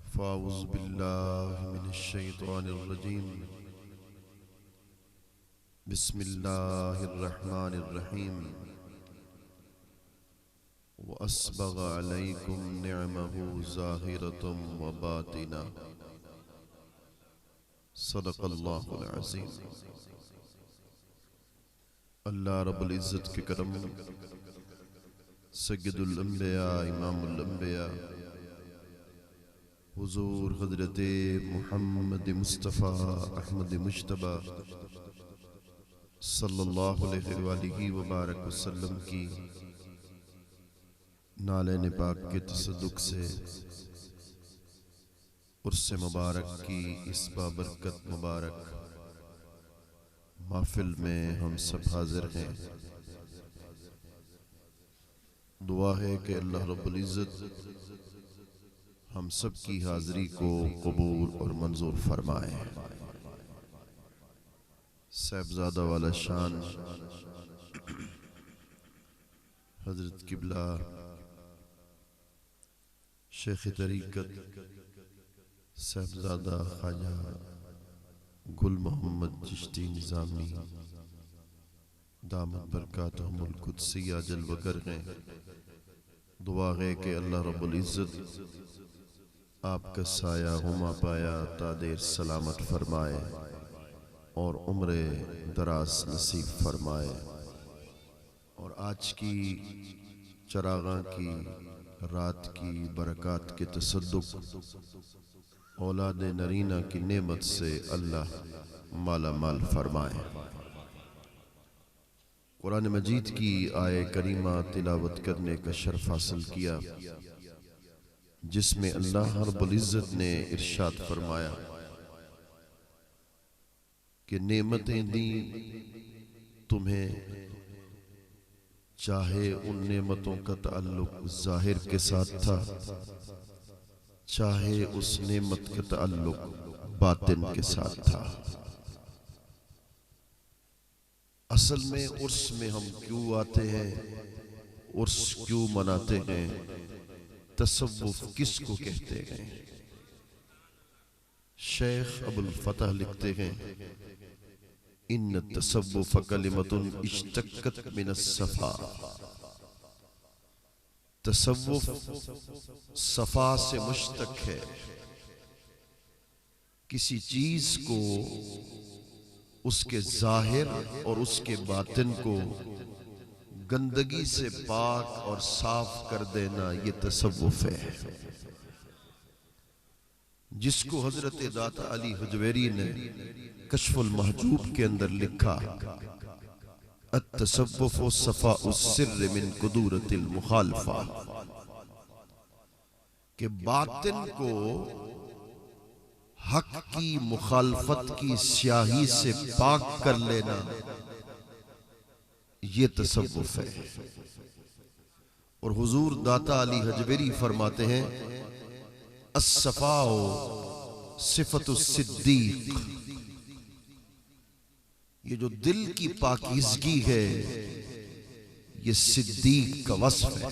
फ़ाऊज़ु बिल्लाहि मिनश्शैतानिर्रजीम। बिस्मिल्लाहिर्रहमानिर्रहीम। व अस्बग़ अलैकुम निअमहु ज़ाहिरतम व बातिना। सदक़ल्लाहुल अज़ीम। अल्लाह रब्बुल इज़्ज़त के करम, सय्यदुल अंबिया इमामुल अंबिया हुज़ूर हज़रत मुहम्मद मुस्तफ़ा अहमद मुज्तबा सल्लल्लाहु अलैहि व बारक वसल्लम की नाले पाक के तसद्दुक़ से उर्स मुबारक की इस बाबरकत मुबारक महफिल में हम सब हाजिर हैं। दुआ है कि अल्लाह रब्बुल इज़्ज़त हम सब की हाज़री को कबूल और मंजूर फरमाए। साहिबजादा वाला शान हज़रत किबला शेख तरीक़त साहिबजादा ख्वाजा गुल मोहम्मद चिश्ती निज़ामी दामत बरकातहुमुल कुद्सिया जलवगर हैं। दुआ है कि अल्लाह रब्बुल इज़्ज़त आपका साया हुमा पाया तादेर सलामत फरमाए और उम्रे दराज नसीब फरमाए। और आज की चरागां की रात की बरक़ात के तसद्दुक़ औलाद नरीना की नेमत से अल्लाह माला माल फरमाए। कुरान मजीद की आये करीमा तिलावत करने का शर्फ हासिल किया, जिसमें अल्लाह रब्बुल इज़्ज़त ने इरशाद फरमाया कि नेमतें दी तुम्हें, चाहे उन नेमतों का ताल्लुक ज़ाहिर के साथ था, चाहे उस नेमत का ताल्लुक बातिन के साथ था। असल में उर्स में हम क्यों आते हैं, उर्स क्यों मनाते हैं, तसव्वुफ किसको कहते हैं? शेख अबुल फतह लिखते हैं, इन्न तसव्वुफ कलिमतुन इश्तक्कत मिनस सफा। तसव्वुफ सफा से मुश्तक है, किसी चीज को उसके जाहिर और उसके बातिन को गंदगी से पाक और साफ कर देना, ये तसव्वुफ है। जिसको हजरत दाता अली हजवेरी ने कश्फुल महजूब के अंदर लिखा, अत-तसव्वुफ़ु सफ़ाउ सिर्र मिन कुदूरतिल मुखालफा, कि बातिन को हक की मुखालफत की स्याही से पाक कर लेना, ये तसव्वुफ है। और हुजूर दाता अली हजवेरी फरमाते हैं, अस्सफ़ाउ सिफ़तुस सिद्दीक़, ये जो दिल की पाकीज़गी है, ये सिद्दीक का वस्फ है।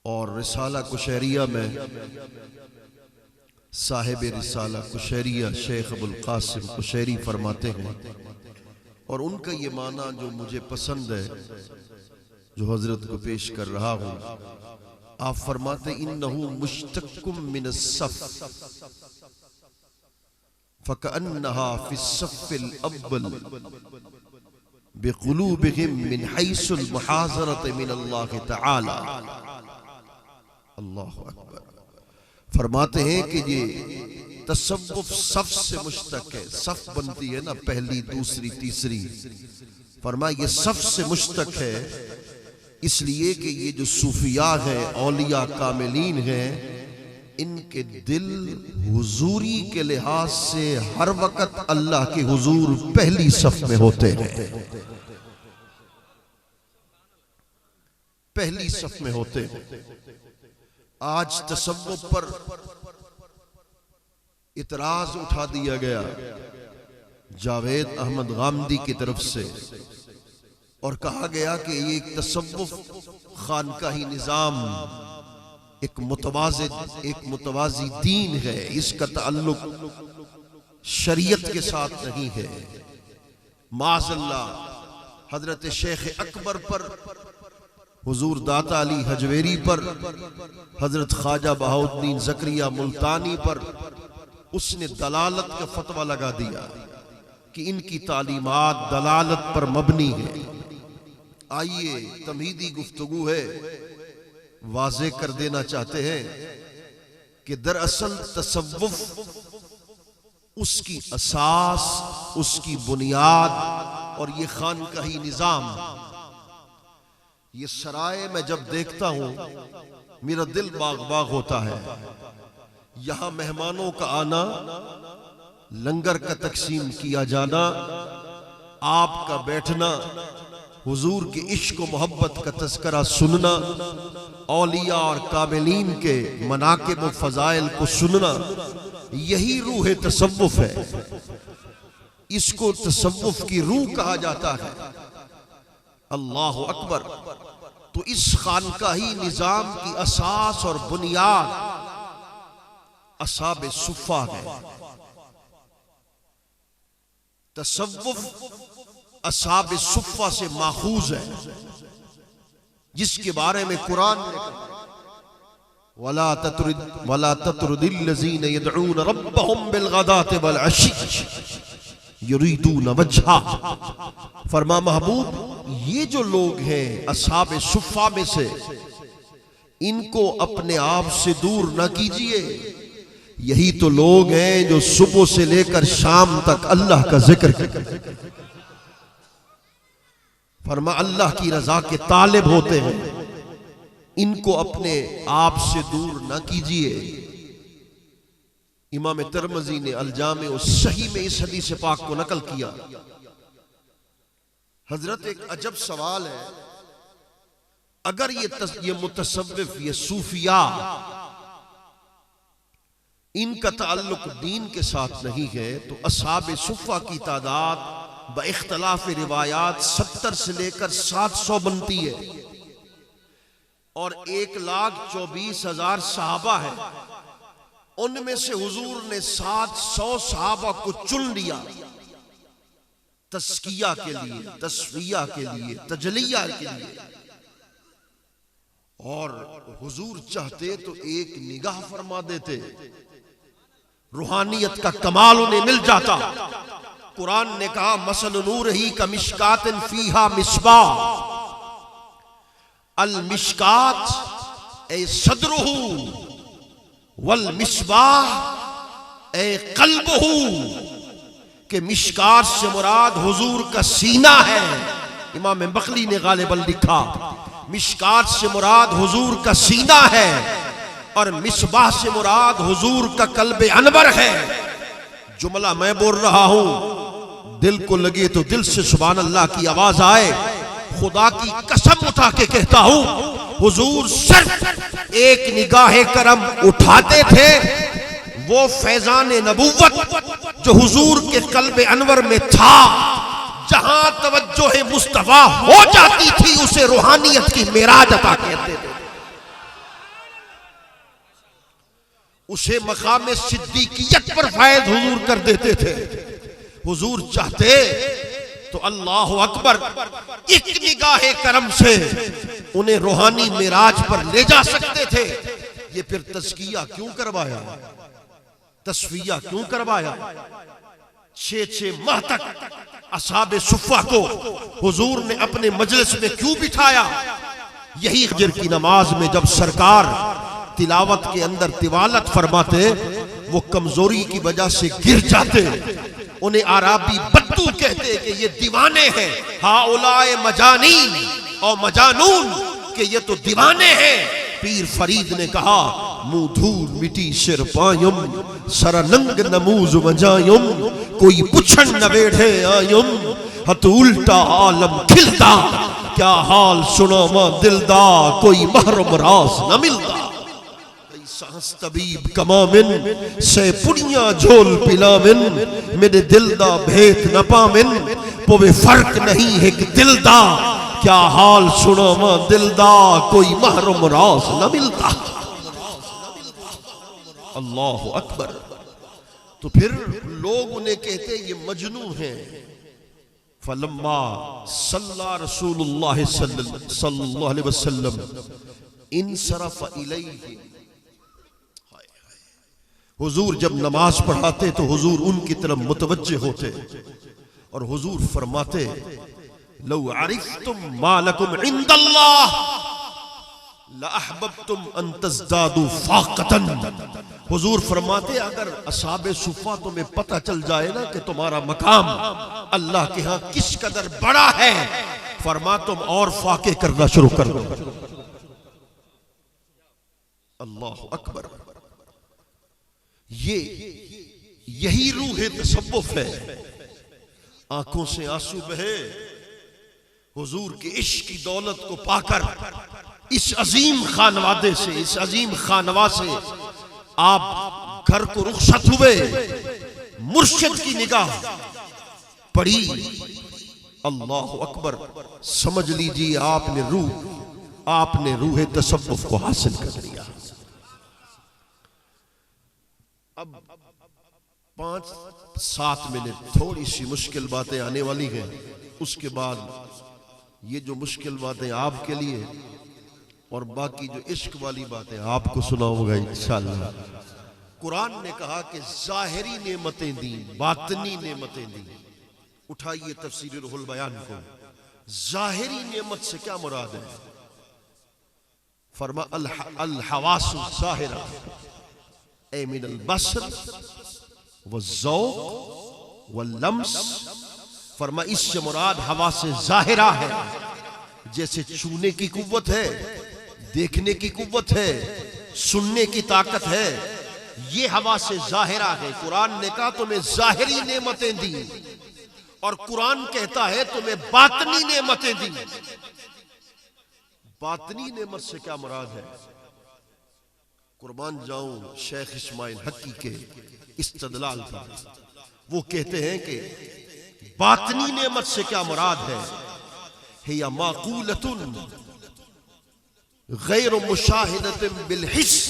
और रिसाला कुशैरिया में साहिब रिसाला कुशैरिया शेख अबुल कासिम कुशैरी फरमाते हैं, और उनका ये माना जो मुझे पसंद है, जो हजरत को पेश कर रहा हूं। आप फरमाते, इन्नहु मुश्तक्कुम मिनस सफ़ फ़कअन्नहा फ़िस्सफ़्फ़िल अव्वल बिक़ुलूबिहिम मिन हैसुल मुहाज़रत मिनल्लाह तआला। अल्लाहु अकबर। फरमाते हैं कि ये तसव्वुफ सफ से मुश्तक है। सफ बनती है ना, पहली दूसरी तीसरी। फरमाया ये सफ से मुश्तक है, इसलिए कि ये जो सूफिया है, औलिया कामिलीन हैं, इनके दिल हुजूरी के लिहाज से हर वक्त अल्लाह के हुजूर पहली सफ में होते हैं, पहली सफ में होते हैं। आज तसव्वुफ पर इतराज उठा दिया गया जावेद अहमद गामदी की तरफ से, और कहा गया कि ये एक तसव्वुफ खानकाही निजाम एक मुतवाज़ी दीन है, इसका ताल्लुक शरीयत के साथ नहीं है। माज़अल्लाह हजरत शेख अकबर पर, हुजूर दाता अली हजवेरी पर, हजरत ख्वाजा बहाउद्दीन ज़करिया मुल्तानी पर उसने दलालत का फतवा लगा दिया कि इनकी तालीमात दलालत पर मबनी है। आइए तमहीदी गुफ्तगू है, वाज़े कर देना चाहते हैं कि दरअसल तसव्वुफ, उसकी असास, उसकी बुनियाद और ये खानकाही निजाम, ये सराय में जब देखता हूं मेरा दिल बाग बाग होता है। यहां मेहमानों का आना, लंगर का तकसीम किया जाना, आपका बैठना, हुजूर के इश्क व मोहब्बत का तज़किरा सुनना, औलिया और कामिलीन के मनाकिब व फ़ज़ाइल को सुनना, यही रूह तसव्वुफ है। इसको तसव्वुफ की रूह कहा जाता है। अल्लाहु अकबर। तो इस खानकाही निजाम की असास और बुनियाद असहाब सुफ़्फ़ा है। तसव्वुफ असहाब सुफ़्फ़ा से माखूज है, जिसके बारे में कुरान ने कहा, वला तत्रुदिल्लज़ीना यदऊन रब्बहुम बिलग़दाति वल अशी युरीदून वजहा। फरमा महबूब, ये जो लोग हैं असहाब सुफ़्फ़ा में से, इनको अपने आप से दूर न कीजिए। यही तो लोग हैं जो सुबह से लेकर शाम तक अल्लाह का जिक्र करते, फरमा अल्लाह की रजा के तालिब होते हैं। इनको अपने आप से दूर न कीजिए। इमाम तिरमिज़ी ने अल-जामे उस-सही में इस हदीस पाक को नकल किया। हजरत, एक अजब सवाल है, अगर ये मुतसव्विफ, ये सूफिया, इनका ताल्लुक दीन के साथ नहीं है, तो असहाब सुफ़्फ़ा की तादाद बइख्तिलाफ़ रिवायात 70 से लेकर 700 बनती है, और 1,24,000 सहाबा है। उनमें से हुजूर ने 700 सहाबा को चुन लिया तस्किया के लिए, तस्फिया के लिए, तजलिया के लिए। और हुजूर चाहते तो एक निगाह फरमा देते, रूहानियत का कमाल उन्हें मिल जाता। कुरान ने कहा, मसल नूर ही का मिशकातिन फीहा मिस्बाह, अल मिशकात ए सदरुहु वल मिस्बाह ए कल्बुहु, के मिशकात से मुराद हुजूर का सीना है। इमाम बखली ने गालिबन लिखा, मिशकात से मुराद हुजूर का सीना है, और मिसबाह से मुराद हुजूर का कल्बे अनवर है। जुमला मैं बोल रहा हूं, दिल को लगे तो दिल से सुभान अल्लाह की आवाज आए। खुदा की कसम उठा के कहता हूं, हुजूर सिर्फ एक निगाहे करम उठाते थे, वो फैजान नबुव्वत जो हुजूर के कल्बे अनवर में था, जहां तवज्जोह मुस्तफा हो जाती थी, उसे रूहानियत की मेराज अता कहते थे। उसे मकाम सिद्दीकियत पर फायद हुजूर कर देते थे। हुजूर चाहते तो अल्लाह अकबर, एक निगाहे करम से उन्हें रूहानी मिराज पर ले जा सकते थे। ये फिर तज़किया क्यों करवाया, तस्फिया क्यों करवाया? 6 माह तक असहाब सुफ़्फ़ा को हुजूर ने अपने मजलिस में क्यों बिठाया? यही फजर की नमाज में जब सरकार तिलावत के अंदर तिवालत फरमाते, वो कमजोरी की वजह से गिर जाते। उन्हें आराबी बद्दू कहते कि ये दीवाने हैं, हाउलाए मजानीन और मजानून, कि ये तो दीवाने हैं। पीर फरीद ने कहा, मुंह धूल मिटी सिर पायुम, सरनंग नमूज मजायुम, कोई पुछन न बेढ़े आयुम, हत उल्टा आलम खिलता, क्या हाल सुनो मां दिलदा, कोई महरम रास न मिलता। सांस तबीब कमामिन से पुड़िया झोल पिलामिन, मेरे दिल दा भेद न पामिन, पोवे फर्क नहीं है कि दिल दा, क्या हाल सुनो म दिलदा, कोई महरम रास न मिलता। अल्लाह अकबर। तो फिर लोग उन्हें कहते ये मजनू हैं। फलम्मा सल्ला रसूलुल्लाह सल्लल्लाहु अलैहि वसल्लम इनसरफ इलैहि, हुजूर जब नमाज पढ़ाते तो हुजूर उनकी तरफ मुतवज्जे होते और हुजूर फरमाते लौ अरिफ्तुम मा लकुम इंदल्लाह ला अहबब्तुम अन तज़दादु फाक़तन। हुजूर फरमाते अगर असहाबे सुफ़ा तुम्हें पता चल जाए ना कि तुम्हारा मकाम अल्लाह के यहाँ किस कदर बड़ा है, फरमा तुम और फाके करना शुरू कर दो। अल्लाह अकबर। यही रूह तसव्वुफ है। आंखों से आंसू बहे हुजूर के इश्क की दौलत को पाकर, इस अजीम खानवादे से, इस अजीम खानवा से आप घर को रुखसत हुए, मुर्शिद की निगाह पड़ी। अल्लाह अकबर। समझ लीजिए आपने रूह तसव्वुफ को हासिल कर लिया। अब 5-7 मिनट थोड़ी सी मुश्किल बातें आने वाली हैं। उसके बाद ये जो मुश्किल बातें आपके लिए और बाकी जो इश्क वाली बातें आपको सुनाऊंगा इंशाअल्लाह। कुरान ने कहा कि जाहिरी नेमतें दी, बातनी नेमतें दी। उठाइए तफसीर रुहुल बयान को। जाहिरी नेमत से क्या मुराद है? फरमा अल हवासु ज़ाहिरा ए मिनल बसर व ज़ौक़ व लम्स। फरमा इससे मुराद हवा से ज़ाहिरा है, जैसे छूने की कुव्वत है, देखने की कुव्वत है, सुनने की ताकत है, ये हवा से ज़ाहिरा है। कुरान ने कहा तुम्हें ज़ाहिरी नेमतें दी और कुरान कहता है तुम्हें बातनी नेमतें दी। बातनी नेमत से क्या मुराद है? कुर्बान जाऊं शेख इस्माइल हक्की के इस्तदलाल पर। वो कहते हैं कि बातनी नेमत से क्या मुराद है? हिया माकूलतुन गैर मुशाहिदतिन बिल हिस्स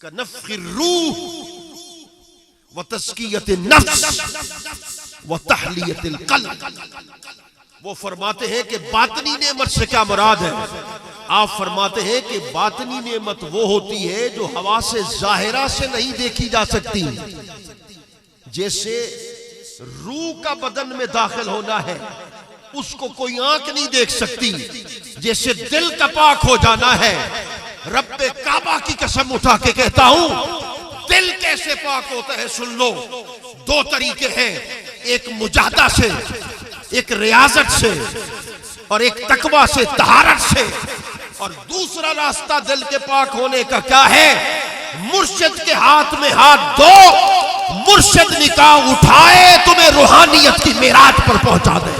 का नफ़्खिर रूह व तज़कियतिन नफ्स व तहलियतिल क़ल्ब। वो फरमाते हैं कि बातनी नेमत से क्या मुराद है? आप फरमाते हैं कि बातनी नेमत वो होती है जो हवा से ज़ाहिरा से नहीं देखी जा सकती। जैसे रूह का बदन में दाखिल होना है, उसको कोई आंख नहीं देख सकती। जैसे दिल का पाक हो जाना है, रब्बे काबा की कसम उठा के कहता हूं, दिल कैसे पाक होता है सुन लो। 2 तरीके हैं, एक मुजाहदा से, एक रियाजत से और एक तकवा से, तहारत से। और दूसरा रास्ता दिल के पाक होने का क्या है? मुर्शिद के हाथ में हाथ दो, मुर्शिद निकाह उठाए, तुम्हें रूहानियत की मेराज पर पहुंचा दे।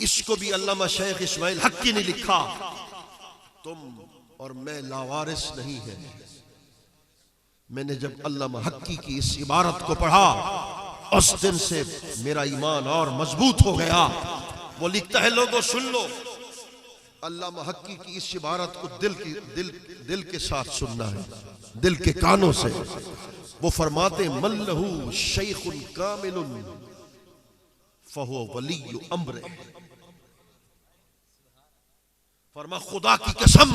इसको भी अल्लामा शेख इस्माइल हक्की ने लिखा, तुम और मैं लावारिस नहीं है। मैंने जब अल्लामा हक्की की इस इबारत को पढ़ा, उस दिन से मेरा ईमान और मजबूत हो गया। वो लिखता है, लोगों सुन लो, अल्लामा हक्की की इस इबारत को दिल के साथ सुनना है, दिल के कानों से। वो फरमाते मल्लहु शैखुन कामिलुन फहुव वलिय्यु अम्रे। फरमा खुदा की कसम,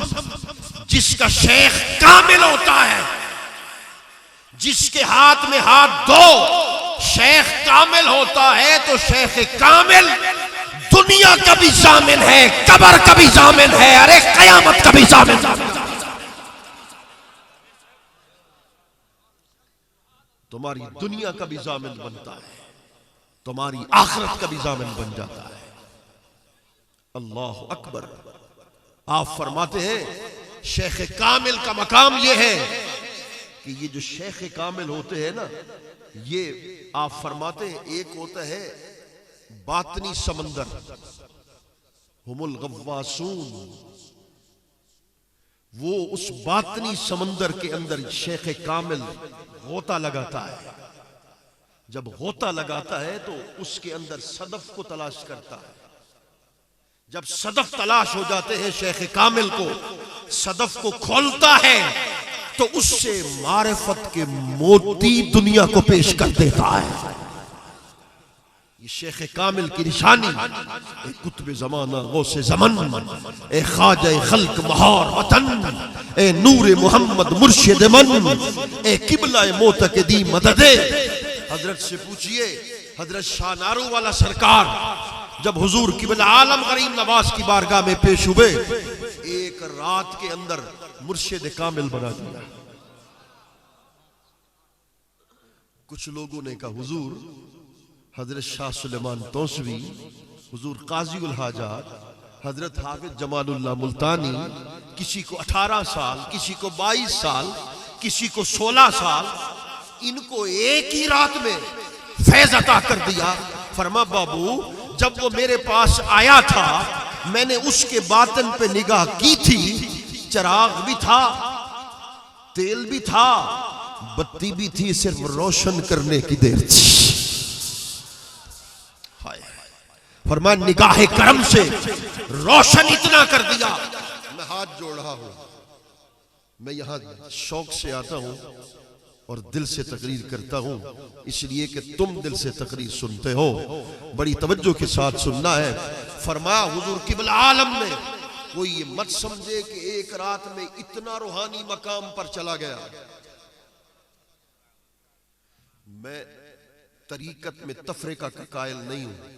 जिसका शेख कामिल होता है, जिसके हाथ में हाथ दो शेख कामिल होता है, तो शेख कामिल दुनिया का भी जामिन है, कब्र का भी जामिन है, अरे कयामत का भी जामिन। तुम्हारी दुनिया का भी जामिन बनता है, तुम्हारी आखिरत का भी जामिन बन जाता है। अल्लाह अकबर। आप फरमाते हैं शेख कामिल का मकाम यह है कि ये जो शेख कामिल होते हैं ना, ये आप फरमाते हैं एक होता है बातनी समंदर, हुमुल गव्वासून, वो उस बातनी समंदर के अंदर शेख कामिल गोता लगाता है। जब गोता लगाता है तो उसके अंदर सदफ को तलाश करता है। जब सदफ तलाश हो जाते हैं शेख कामिल को, सदफ को खोलता है तो उससे मारिफत के मोती दुनिया को पेश कर देता है। ये शेख कामिल की निशानी, ए कुतुब ज़माना गौसे ज़मन, ए ख्वाजा खल्क महार वतन, ए नूर मोहम्मद मुर्शिद मन, ए किबला मोतकदी मददे। हजरत से पूछिए, हजरत शाह नारू वाला सरकार जब हुजूर किबला आलम करीम नवाज की बारगाह में पेश हुए, एक रात के अंदर मुर्शिद कामिल बना दिया। कुछ लोगों ने कहा हुजूर हजरत शाह सुलेमान तौसवी, हुजूर काजी उल हाजात, हजरत हाफिज जमालुल्लाह मुल्तानी, किसी को 18 साल, किसी को 22 साल, किसी को 16 साल, इनको एक ही रात में फैज अता कर दिया। फरमा बाबू, जब वो मेरे पास आया था मैंने उसके बातन पे निगाह की थी, चिराग भी था, तेल भी था, बत्ती भी थी, सिर्फ रोशन करने की देर थी। फरमा निगाह करम से रोशन इतना कर दिया। मैं हाथ जोड़ रहा हूं, मैं यहां शौक से आता हूं और दिल से तकरीर करता हूं, इसलिए कि तुम दिल से तकरीर सुनते हो, बड़ी तवज्जो के साथ सुनना है। फरमाया हुजूर किबला आलम ने, कोई ये मत समझे कि एक रात में इतना रूहानी मकाम पर चला गया। मैं तरीकत में तफरीका का कायल नहीं हूं,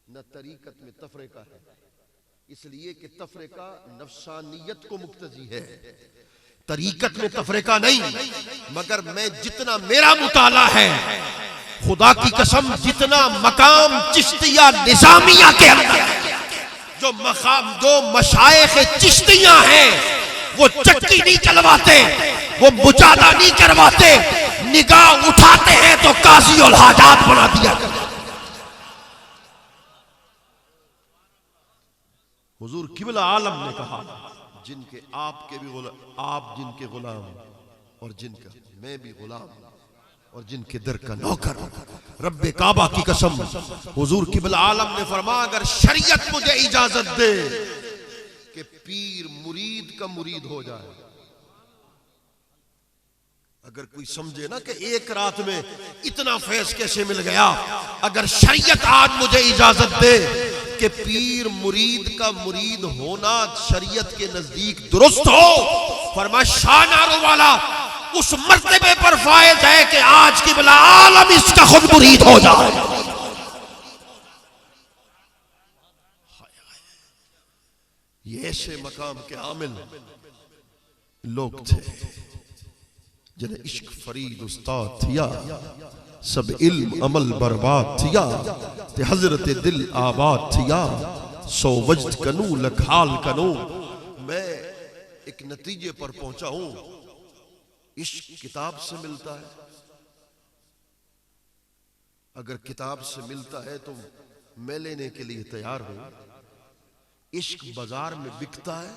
न तरीकत में तफरीका है, इसलिए कि तफरीका नफ्सानियत को मुक्तजी है, तरीकत में तफरीका नहीं। मगर मैं जितना मेरा मुताला है, खुदा की कसम, जितना मकाम चिश्तिया निजामिया के अंदर जो मकाम, जो मशाइख चिश्तियां हैं, वो चक्की नहीं चलवाते, वो मुजादा नहीं करवाते, निगाह उठाते हैं तो काजी उल हाजात बना दिया। हुजूर किबला आलम ने कहा, जिनके आपके भी गुलाम, आप जिनके गुलाम और जिनका मैं भी गुलाम और जिनके दर का नौकर, रब्बे काबा की कसम, हुजूर किबला आलम ने फरमाया, अगर शरीयत मुझे इजाजत दे कि पीर मुरीद का मुरीद हो जाए, अगर कोई समझे ना कि एक रात में इतना फैज कैसे मिल गया, अगर शरीयत आज मुझे इजाजत दे कि पीर मुरीद का मुरीद होना शरीयत के नजदीक दुरुस्त हो, फरमाया शाह नारो वाला उस मर्तबे पर फायद है कि आज किबला आलम इसका खुद मुरीद हो जाए। ये ऐसे मकाम के आमिल लोग थे जिन्हें इश्क फरीद उस्ताद थिया, सब इल्म अमल बर्बाद थिया, ते हजरत दिल आबाद थिया, सो वजद कनू लखाल कनू। मैं एक नतीजे पर पहुंचा हूं, इश्क किताब से मिलता है, अगर किताब से मिलता है तो मैं लेने के लिए तैयार हूं। इश्क बाजार में बिकता है,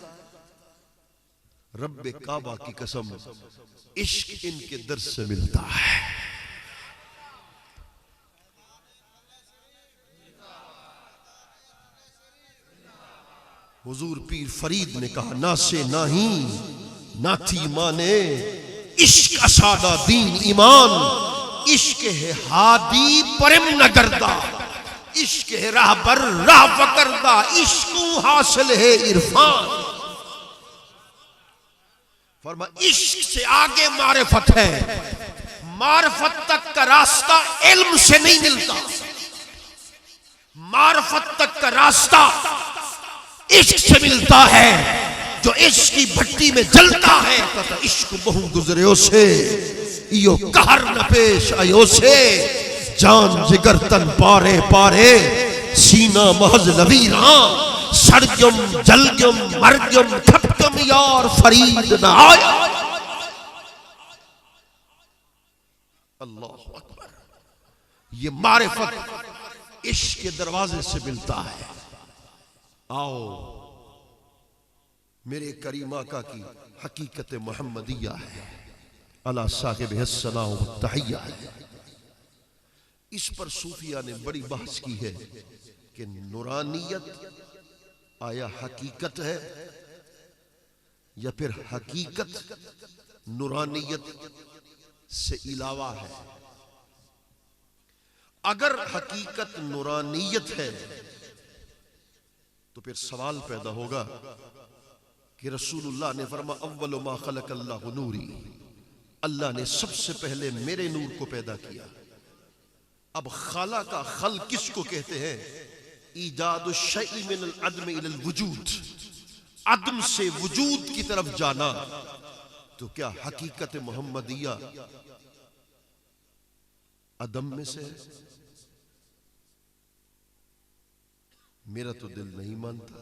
रब्बे काबा की कसम, इश्क इनके दर से मिलता है। हुजूर पीर फरीद ने कहा, ना से नाही ना थी माने, इश्क असादा दीन ईमान, इश्क है हादी परम न करदा, इश्क है राह बर राह पकड़दा, इश्क हासिल है इरफान। फरमा इश्क से आगे मारिफत है, मारिफत तक का रास्ता इल्म से नहीं मिलता, मारिफत तक का रास्ता इश्क से मिलता है। जो इश्क की भट्टी में जलता है, तो इश्क बहु गुजरे से यो कहर न पेश आयो से, जान जिगर तन पारे पारे, सीना महज लवीरा, सड़गम जलगम मरगम खपगम यार फरीद न आया। अल्लाह अकबर। ये मारिफत इश्क के दरवाजे से मिलता है। आओ मेरे करीम आका की हकीकत मोहम्मदिया है, अला साहिब हस्सलाम व तहिया है। इस पर सूफिया ने बड़ी बहस की है कि नूरानियत आया हकीकत है या फिर हकीकत नूरानियत से इलावा है। अगर हकीकत नूरानियत है तो फिर सवाल पैदा होगा कि रसूलुल्लाह ने फरमाया अव्वलु मा खलक़ल्लाहु नूरी, अल्लाह ने सबसे पहले मेरे नूर को पैदा किया। अब खाला का खल किसको कहते हैं? ईजादु शैइ मिनल अदम इलल वुजूद, अदम से वजूद की तरफ जाना। तो क्या हकीकत मोहम्मदिया अदम में से है? मेरा तो दिल नहीं मानता,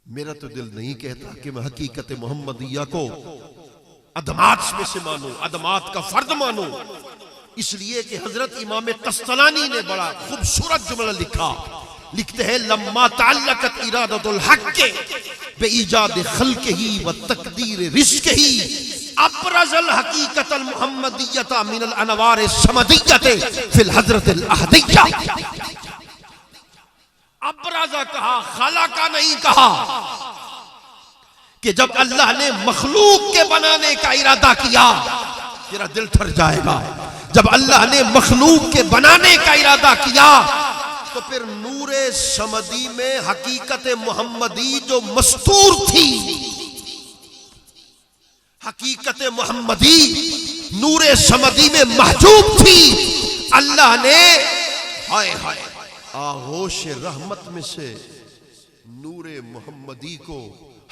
मेरा तो दिल नहीं कहता कि मैं हकीकत मोहम्मदिया को अदमात में से मानूं, अदमात का फर्द मानूं। इसलिए कि हजरत इमाम तस्तलानी ने बड़ा खूबसूरत जुमला लिखा, लिखते हैं लम्मा तअल्लक़त इरादतुल हक़ बिईजाद ख़ल्क़िही व तक़दीर रिज़्क़िही अब्रज़ल हक़ीक़तल मुहम्मदिय्यता मिनल अनवार समदिय्यति फ़िल हज़रतिल अहदिय्या। अब्रज़ा कहा, खलक़ा नहीं कहा। कि जब अल्लाह ने मखलूक के बनाने का इरादा किया, तेरा दिल ठर जाएगा, जब अल्लाह ने मखलूक के बनाने का इरादा किया तो फिर नूरे समदी में हकीकत मोहम्मदी जो मस्तूर थी, हकीकत मोहम्मदी नूरे समदी में महजूब थी, अल्लाह ने हाय हाय आगोश रहमत में से नूरे मोहम्मदी को,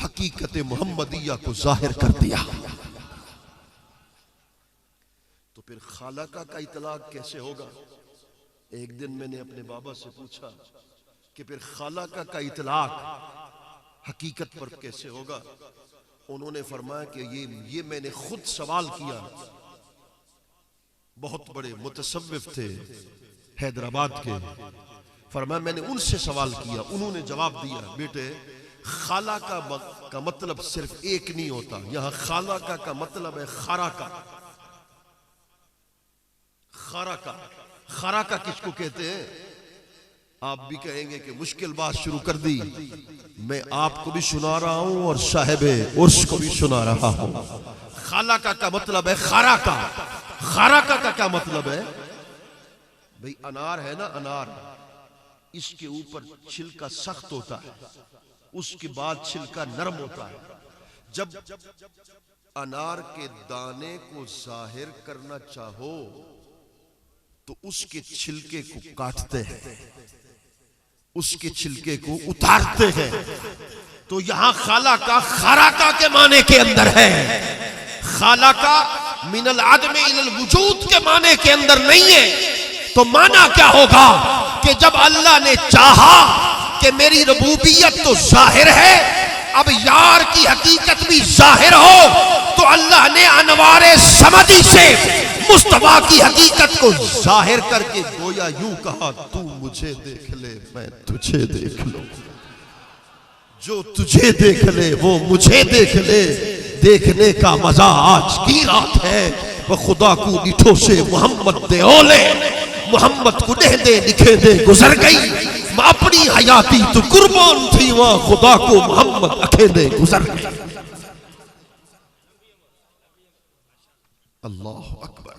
हकीकत मोहम्मदिया को जाहिर कर दिया। तो फिर खालका का इतलाक कैसे होगा? एक दिन मैंने अपने बाबा से पूछा कि फिर खालका का इतलाक हकीकत पर कैसे होगा? उन्होंने फरमाया कि ये मैंने खुद सवाल किया। बहुत बड़े मुतसव्विफ थे हैदराबाद के, फरमाया मैंने उनसे सवाल किया, उन्होंने जवाब दिया बेटे खाला का मतलब सिर्फ एक नहीं होता, यहां खाला का मतलब है खराका। खराका, खराका किसको कहते हैं? आप भी कहेंगे कि मुश्किल बात शुरू कर दी। मैं आपको भी सुना रहा हूं और साहिबे उर्स को भी सुना रहा हूं। खालाका का मतलब है खराका। खराका का क्या मतलब है? भाई अनार है ना, अनार, इसके ऊपर छिलका सख्त होता है, उसके बाद छिलका नरम होता है। जब अनार के दाने को जाहिर करना चाहो तो उसके छिलके को काटते हैं, उसके छिलके को उतारते हैं। तो यहां खालाका खराका के माने के अंदर है, खालाका मिनल आदमी इलल वजूद के माने के अंदर नहीं है। तो माना क्या होगा कि जब अल्लाह ने चाहा कि मेरी रबूबियत तो जाहिर है, अब यार की हकीकत भी जाहिर हो, तो अल्लाह ने अनवारे समदी से मुस्तफा की हकीकत को जाहिर करके गोया यूं कहा, तू मुझे देख ले मैं तुझे देख लूं, जो तुझे देख ले वो मुझे देख ले। देखने का मजा आज की रात है, वह खुदा को निठो से मोहम्मद दे ओले, मोहम्मद को दे दे लिखे दे गुजर गई, मैं अपनी हयाती तो कुर्बान थी, वहां खुदा को मोहम्मद अकेले गुजर गई। अल्लाह अकबर।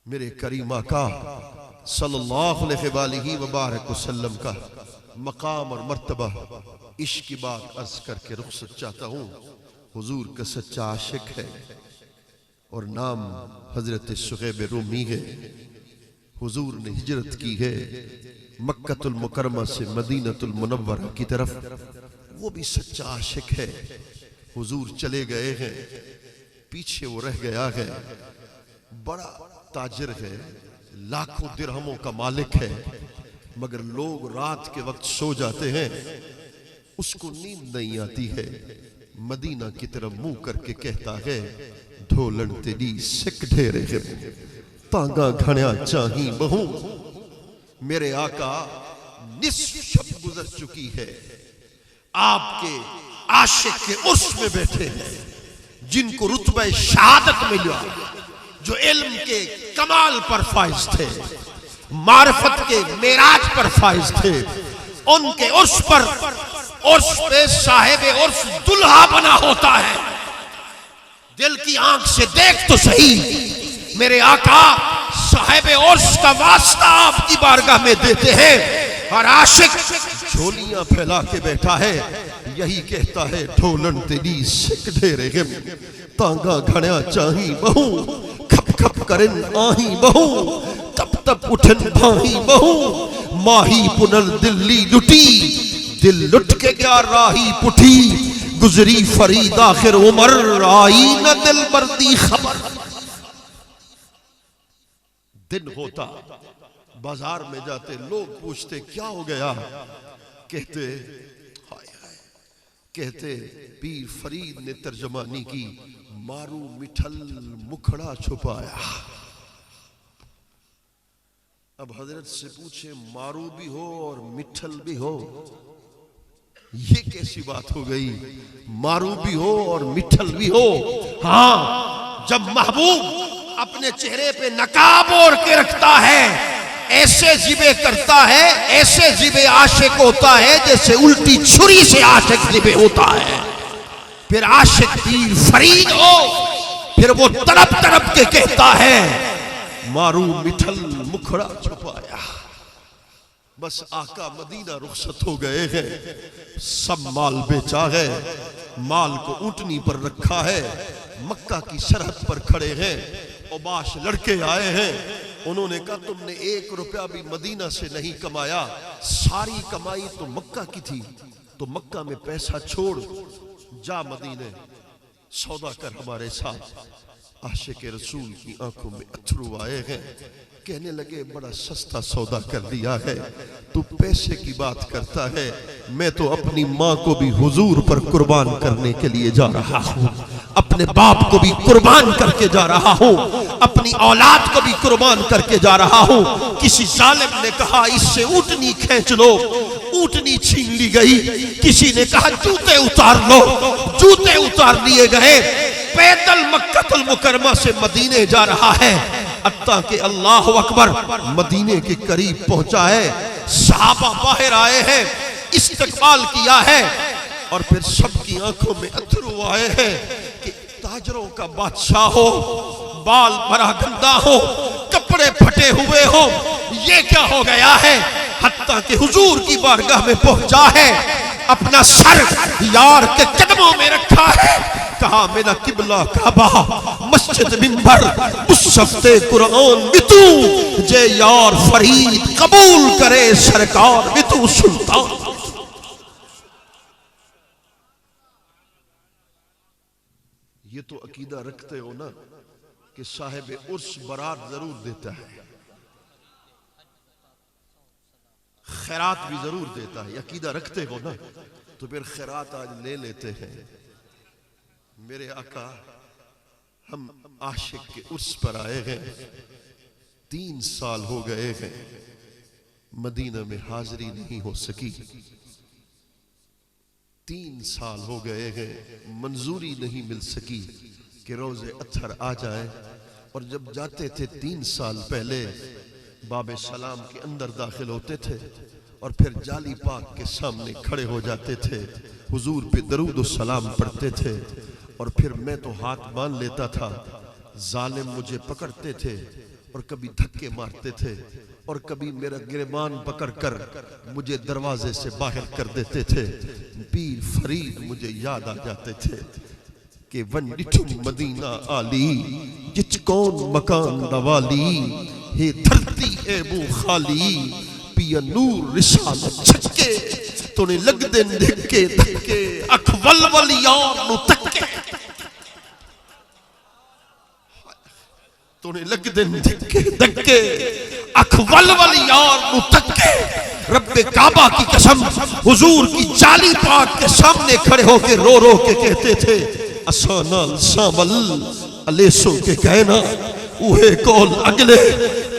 मेरे करीम आका सल्लल्लाहु अलैहि वसल्लम का मकाम और मर्तबा इश्क की बात अर्ज करके रुखसत चाहता हूँ। हुजूर का सच्चा आशिक है और नाम हजरत सुहैब रूमी है। हुजूर ने हिजरत की है मक्कतुल मुकरमा से मदीनतुल मुनव्वरा की तरफ, वो भी सच्चा आशिक है। हुजूर चले गए हैं, पीछे वो रह गया है। बड़ा ताजिर है, लाखों दिरहमों का मालिक है, मगर लोग रात के वक्त सो जाते हैं, उसको नींद नहीं आती है। मदीना की तरफ मुंह करके कहता है, ढोलन तेरी सिक ढेरे है, तांगा घणा चाही बहु। मेरे आका निस्फ शब गुजर चुकी है, आपके आशिक के उर्स में बैठे हैं, जिनको रुतबे शहादत मिला, जो इल्म के कमाल पर फाइज थे, मारिफत के मेराज पर फाइज थे, उनके उर्स पर, उर्स पे साहिब उर्स दुल्हा बना होता है। दिल की आंख से देख तो सही, मेरे आका साहिब उर्स का वास्ता आपकी बारगाह में देते हैं, और आशिक झोलियां फैला के बैठा है, यही कहता है ढोलन तेरी सिक ढेरे हिम, तांगा घड़ा चाही बहु, खप खप करन आही बहु, तप तप उठन भाही बहु, माही पुनल दिल्ली लुटी, दिल लुट के क्या राही पुठी, गुजरी फरीद आखिर उमर, आई न दिल बर्दी खबर। दिन होता, बाजार में जाते, लोग पूछते क्या हो गया, कहते हाय हाय, कहते पीर फरीद ने तर्जमानी की, मारू मिठल मुखड़ा छुपाया। अब हजरत से पूछे मारू भी हो और मिठल भी हो, ये कैसी बात हो गई, मारू भी हो और मिठल भी हो। हाँ, जब महबूब अपने चेहरे पे नकाब ओढ़ के रखता है, ऐसे जिबे करता है, ऐसे जिबे आशिक होता है जैसे उल्टी छुरी से आशिक जिबे होता है। फिर आशिक पीर फरीद हो, फिर वो तड़प तड़प के कहता है मारू मिठल मुखड़ा छुपाया। बस आका मदीना रुखसत हो गए हैं, सब माल बेचा है, माल को ऊंटनी पर रखा है, मक्का की सरहद पर खड़े हैं, उबाश लड़के आए हैं, उन्होंने कहा तुमने 1 रुपया भी मदीना से नहीं कमाया, सारी कमाई तो मक्का की थी, तो मक्का में पैसा छोड़ जा मदीने सौदा कर हमारे साथ। आशिक रसूल की आंखों में अथरू आए हैं, कहने लगे बड़ा सस्ता सौदा कर दिया है, तू पैसे की बात करता है, मैं तो अपनी माँ को भी हुजूर पर कुर्बान करने के लिए जा रहा हूँ, अपने बाप को भी कुर्बान करके जा रहा हूँ, अपनी औलाद को भी कुर्बान करके जा रहा हूँ। किसी जालिम ने कहा इससे ऊँटनी खींच लो, ऊँटनी छीन ली गई। किसी ने कहा जूते उतार लो, जूते उतार लिए गए। पैदल मक्कतुल मुकरमा से मदीने जा रहा है, अत्ता के अल्लाह अकबर मदीने के करीब पहुंचा है, सहाबा बाहर आए हैं, इस्तकबाल किया है, और फिर सबकी आंखों में अथरू आए हैं कि ताजरों का बादशाह हो, बाल बड़ा गंदा हो, कपड़े फटे हुए हो, ये क्या हो गया है। हत्ता के हुजूर की बारगाह में पहुंचा है, अपना सर यार के कदमों में रखा है, कहा मेरा किबला काबा, मस्जिद मिंबर, मुसफ्ते कुरान बितू, जे यार फरीद कबूल करे सरकार बितू सुल्तान। ये तो अकीदा रखते हो ना कि साहिब उर्स बारात जरूर देता है, खैरात भी जरूर देता है, अकीदा रखते हो ना, तो फिर खैरात आज ले लेते हैं। मेरे आका हम आशिक के उर्स पर आए हैं, 3 साल हो गए हैं, मदीना में हाजिरी नहीं हो सकी, 3 साल हो गए हैं, मंजूरी नहीं मिल सकी कि रोजे अत्थर आ जाए। और जब जाते थे 3 साल पहले बाबे सलाम के अंदर दाखिल होते थे और फिर जाली पाक के सामने खड़े हो जाते थे, हुजूर पे दरूद और सलाम पढ़ते थे, और फिर मैं तो हाथ बांध लेता था, जालिम मुझे पकड़ते थे और कभी धक्के मारते थे और कभी मेरा गिरबान पकड़कर मुझे दरवाजे से बाहर कर देते थे। पीर फरीद मुझे याद आ जाते थे कि वंडिठुम मदीना आली, जिच कौन मकान दवाली, हे धरती है वो खाली, पिया नूर रिसालत छक्के, तूने लग दे धक्के धक्के, अख वल यार नु तक्के, तूने लग दे धक्के धक्के, अख वल यार नु तक्के। रब्बे काबा की कसम, हुजूर की जाली पाक के सामने खड़े होके रो रो के कहते थे, असानल सामल अलेसो के कहना, उहे कौल अगले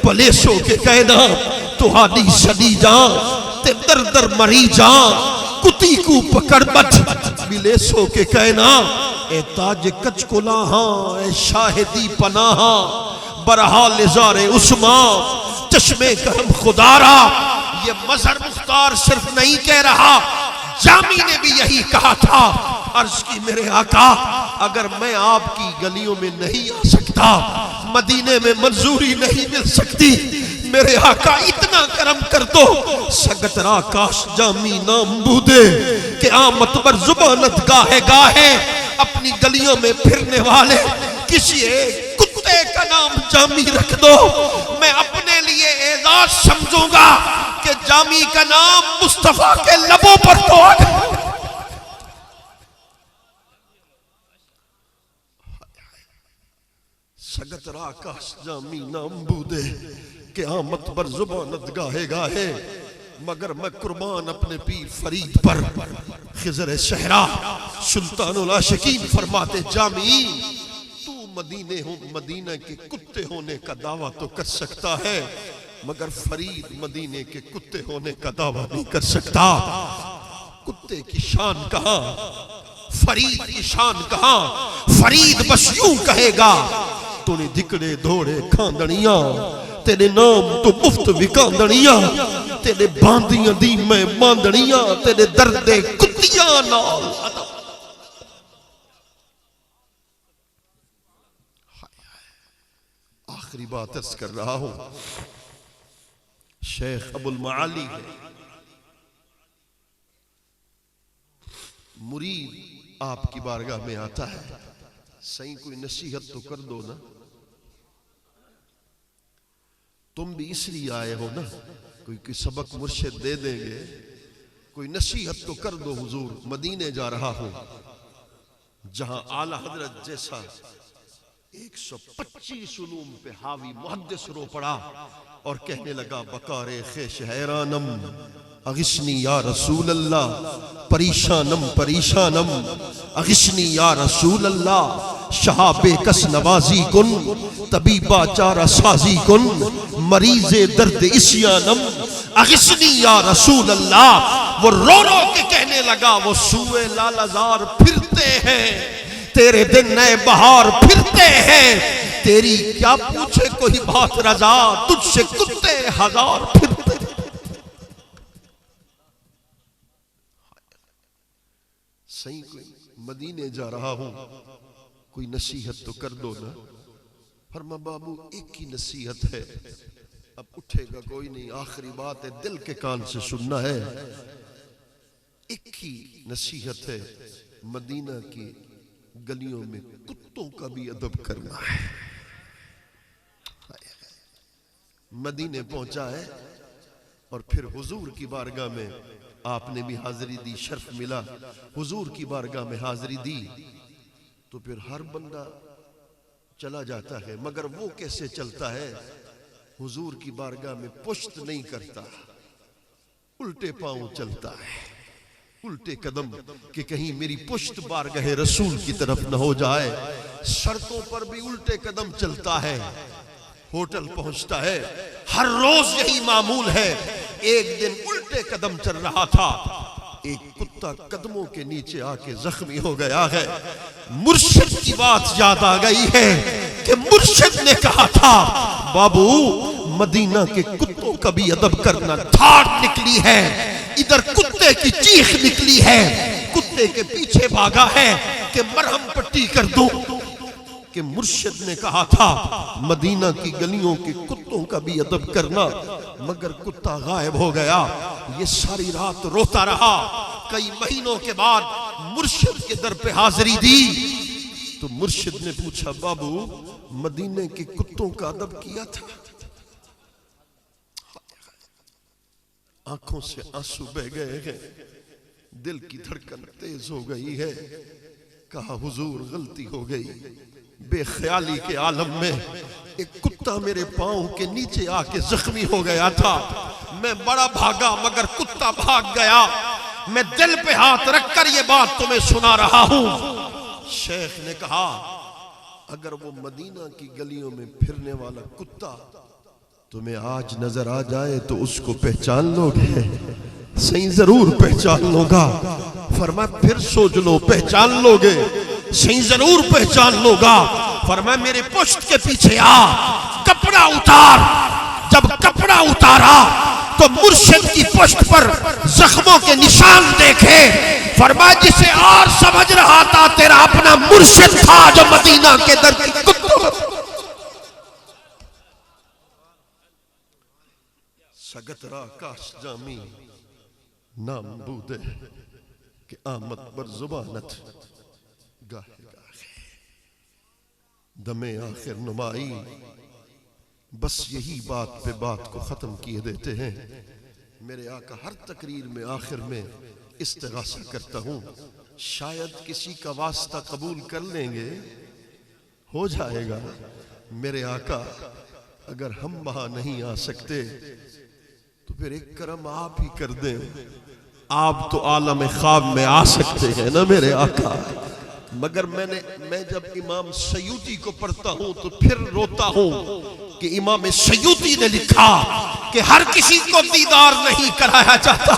पलेसो के कहना, तुहाडी सदी जा ते दर दर मरी जा, कुती को पकड़ बच मिले सो के कहना ए ताज कच कुला हाँ ए शाहिदी पनाहा बरहा लिजारे उस्मा चश्मे करम खुदारा। ये मजहर मुख्तार सिर्फ नहीं कह रहा, जामी ने भी यही कहा था। अर्ज की मेरे आका अगर मैं आपकी गलियों में नहीं आ सकता, मदीने में मंजूरी नहीं मिल सकती, मेरे आका इतना करम कर दो सगतरा काश जामी नाम बूदे के आमत पर जुबानत गाहे गाहे अपनी गलियों में फिरने वाले किसी एक कुत्ते का नाम जामी रख दो। मैं अपने लिए एजाज समझूंगा कि जामी का नाम मुस्तफा के लबों पर तो आ गया। सगतरा आकाश जामी नाम बूदे के आमत पर जुबानत गाहे गाहे, मगर मैं कुर्बान अपने पीर फरीद पर। खिजर शहरा सुल्तानुल आशिकीन फरमाते जामी तू मदीने के कुत्ते होने का दावा तो कर सकता है, मगर फरीद मदीने के कुत्ते होने का दावा नहीं कर सकता। कुत्ते की शान कहां, फरीद की शान कहां? फरीद बस यूं कहेगा तूने दिकड़े दौड़े खांदनिया तेरे नाम तो मुफ्त विकांदनिया, तेरे बांदियां दी मैं बांदनिया, तेरे दर्दे कुत्तियां नाल। आखिरी बात अर्ज कर रहा हूं, शेख अबुल माली है, मुरीद आपकी बारगाह में आता है, सही कोई नसीहत तो कर दो ना, तुम भी इसलिए आए हो ना, कोई सबक मुर्शिद दे देंगे, कोई नसीहत तो कर दो। हुजूर मदीने जा रहा हूं जहां आला हजरत जैसा 125 उलूम पे हावी मुहद्दिस रो पड़ा और कहने लगा बकारे खेश हैरानम अगिशनी या रसूल अल्लाह, परेशानम परेशानम अगिशनी या रसूल अल्लाह, शहाबे कस नवाजी कुन तबीबा चारा साजी कुन, मरीजे दर्द इस्यानम अगिशनी या रसूल अल्लाह। वो रो रो के कहने लगा वो सूए लालाजार फिरते हैं, तेरे दिन नए बहार फिरते हैं, तेरी क्या पूछे कोई बात रजा, तुझसे कुत्ते हजार फिरते। सही कोई मदीने जा रहा हूं, कोई नसीहत तो कर दो ना। फरमा बाबू एक ही नसीहत है, अब उठेगा कोई नहीं, आखिरी बात है, दिल के कान से सुनना है। एक ही नसीहत है, मदीना की गलियों में कुत्तों का भी अदब करना है। मदीने पहुंचा है और फिर हुजूर की बारगाह में आपने भी हाजिरी दी, शर्फ मिला, हुजूर की बारगाह में हाजिरी दी, तो फिर हर बंदा चला जाता है, मगर वो कैसे चलता है? हुजूर की बारगाह में पुश्त नहीं करता, उल्टे पांव चलता है, उल्टे कदम, कि कहीं मेरी पुश्त बारगाह रसूल की तरफ न हो जाए। सड़कों पर भी उल्टे कदम चलता है, होटल पहुंचता है, हर रोज यही मामूल है। एक दिन उल्टे कदम चल रहा था, एक कुत्ता कदमों के नीचे आके जख्मी हो गया है। मुर्शिद की बात याद आ गई है कि मुर्शिद ने कहा था बाबू मदीना के कुत्तों का भी अदब करना। ठाट निकली है, इधर कुत्ते की चीख निकली है, कुत्ते के पीछे भागा है कि मरहम पट्टी कर दो। कि मुर्शिद ने कहा था मदीना की गलियों के कुत्तों का भी अदब करना, मगर कुत्ता गायब हो गया। ये सारी रात रोता रहा। कई महीनों के बाद मुर्शिद के दर पे हाजिरी दी तो मुर्शिद ने पूछा बाबू मदीने के कुत्तों का अदब किया था? आंखों से आंसू बह गए हैं, दिल की धड़कन तेज हो गई है। कहा हुजूर गलती हो गई, बेख्याली के आलम में एक कुत्ता मेरे पांव के नीचे आके जख्मी हो गया था। मैं बड़ा भागा मगर कुत्ता भाग गया। मैं दिल पे हाथ रखकर ये बात तुम्हें सुना रहा हूं। शेख ने कहा अगर वो मदीना की गलियों में फिरने वाला कुत्ता तुम्हें आज नजर आ जाए तो उसको पहचान लोगे? सही जरूर पहचान लूंगा। फरमाया फिर सोच लो, पहचान लोगे? सही जरूर पहचान लोगा। फरमाया मेरे पुश्त के पीछे आ, कपड़ा उतार। जब कपड़ा उतारा तो मुर्शिद की पुश्त पर जख्मों के निशान देखे। फरमाया जिसे और समझ रहा था तेरा अपना मुर्शिद था जो मदीना के दर की कुतुब। सगतरा काश जामी नाम बूदे कि आमद पर जुबानत गाहे गाहे दमे आखिर नुमाई। बस यही बात पे बात को खत्म किए देते हैं। मेरे आका हर तकरीर में आखिर में इस्तिगासा करता हूं, शायद किसी का वास्ता कबूल कर लेंगे, हो जाएगा। मेरे आका अगर हम वहां नहीं आ सकते तो फिर एक करम आप ही कर दें। आप तो आलम ख्वाब में आ सकते हैं ना मेरे आका। मगर मैं जब इमाम सयूती को पढ़ता हूं तो फिर रोता हूं कि इमाम सयूती ने लिखा कि हर किसी को दीदार नहीं कराया जाता।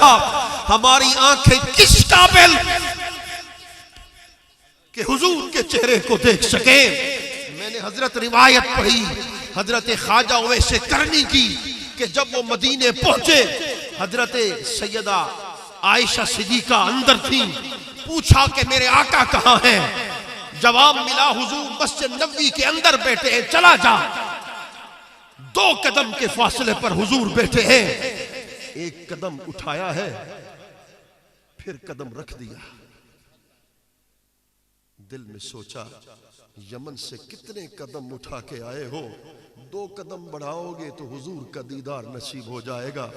हमारी आंखें किस काबिल कि हुजूर के चेहरे को देख सके। मैंने हजरत रिवायत पढ़ी हजरत ख्वाजा उवैसे करनी की कि जब वो मदीने पहुंचे, हजरत सैयदा आयशा सिद्दीका अंदर थी। पूछा कि मेरे आका कहां हैं? जवाब मिला हुजूर मस्जिद नबवी के अंदर बैठे हैं, चला जा। 2 कदम के फासले पर हुजूर बैठे हैं। एक कदम उठाया है, फिर कदम रख दिया। दिल में सोचा यमन से कितने कदम उठा के आए हो, 2 कदम बढ़ाओगे तो हुजूर का दीदार नसीब हो जाएगा।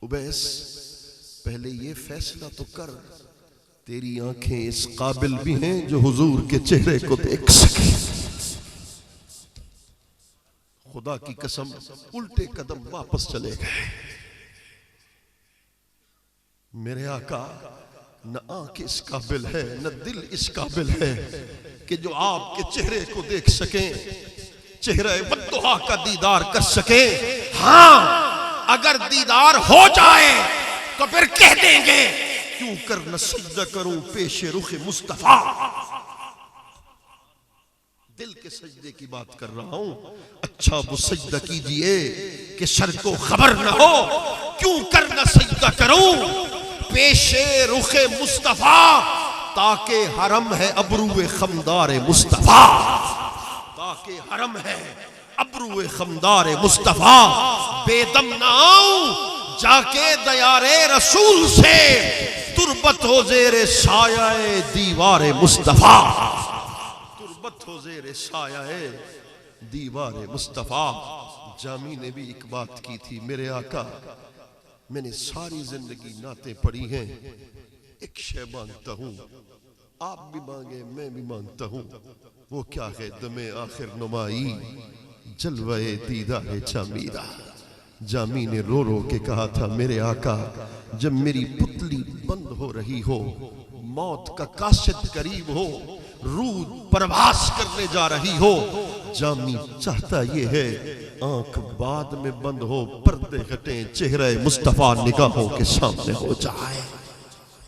उबैस पहले ये फैसला तो कर, तेरी आंखें इस काबिल भी हैं जो हुजूर के चेहरे को देख सके। खुदा की कसम उल्टे कदम वापस चले गए। मेरे आका न आंख इस काबिल है न दिल इस काबिल है कि जो आपके चेहरे को देख सके, चेहरे बद्दुआ का दीदार कर सके। हाँ, अगर दीदार हो जाए तो फिर कह देंगे क्यों कर न सजदा करूं पेशे रुखे मुस्तफा। दिल के सजदे की बात कर रहा हूं। अच्छा वो सजदा कीजिए कि सर को खबर न हो, क्यों कर न सजदा करूं पेशे रुखे मुस्तफा। ताके हरम है अबरूए खमदार मुस्तफा, ताके हरम है अबरूए खमदार मुस्तफा। बेदम ना आऊं जाके दयारे रसूल से, तुरबत हो जेरे सायाए दीवारे मुस्तफा। तुरबत हो जेरे सायाए दीवारे मुस्तफा। जामी ने भी एक बात की थी, मेरे आका मैंने सारी जिंदगी नाते पढ़ी हैं, एक शय मांगता हूं, आप भी मांगे मैं भी मांगता हूं। वो क्या है? दमे आखिर नुमाई जलवाए दीदारे जामीरा। जामी ने रो रो के कहा था, मेरे आका जब मेरी पुतली बंद हो रही हो, मौत का काशिद करीब हो, रूह परवास करने जा रही हो, जामी चाहता ये है आंख बाद में बंद हो, पर्दे हटे, चेहरे मुस्तफा निगाहों के सामने हो जाए।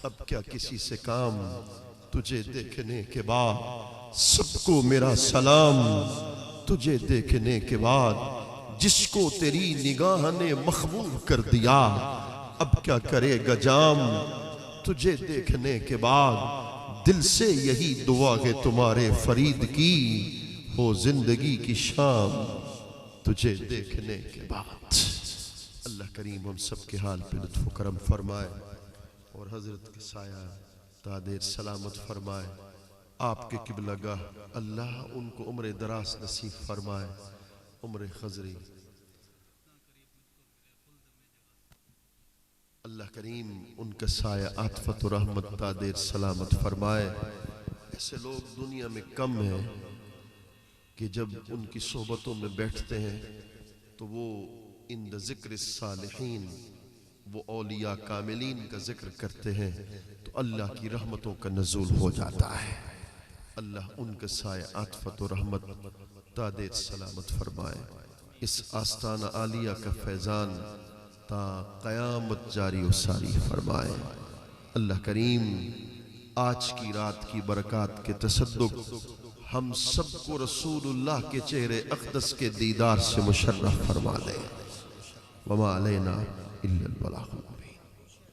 अब क्या किसी से काम, तुझे देखने के बाद सबको मेरा सलाम। तुझे देखने के बाद जिसको तेरी निगाह ने मखबूल कर दिया, अब क्या करेगा जाम। तुझे देखने के बाद दिल से यही दुआ है तुम्हारे फरीद की, हो जिंदगी की शाम तुझे देखने के बाद। अल्लाह करीम हम सब के हाल पे लुत्फ़ करम फरमाए और हजरत के साया तादेर सलामत फरमाए। आपके किबलागाह अल्लाह उनको उम्र दराज नसीब फरमाए, उम्र खजरी। अल्लाह करीम उनका साया आतफत और रहमत तादेर सलामत फरमाए। ऐसे लोग दुनिया में कम हैं कि जब उनकी सोबतों में बैठते हैं तो वो इन ज़िक्र सालिहीन, वो औलिया कामिलीन का जिक्र करते हैं तो अल्लाह की रहमतों का नज़ूल हो जाता है। अल्लाह उनका साया आतफत और रहमत तादेर सलामत फरमाए। इस आस्ताना आलिया का फैज़ान ता क़यामत जारी व सारी फरमाए। अल्लाह करीम आज की रात की बरक़ात के तसद्दुक़ हम सबको रसूलुल्लाह के चेहरे अक़दस के दीदार से मुशर्रफ फरमा दे। वमा अलैना इल्लल बलाग़ुल मुबीन।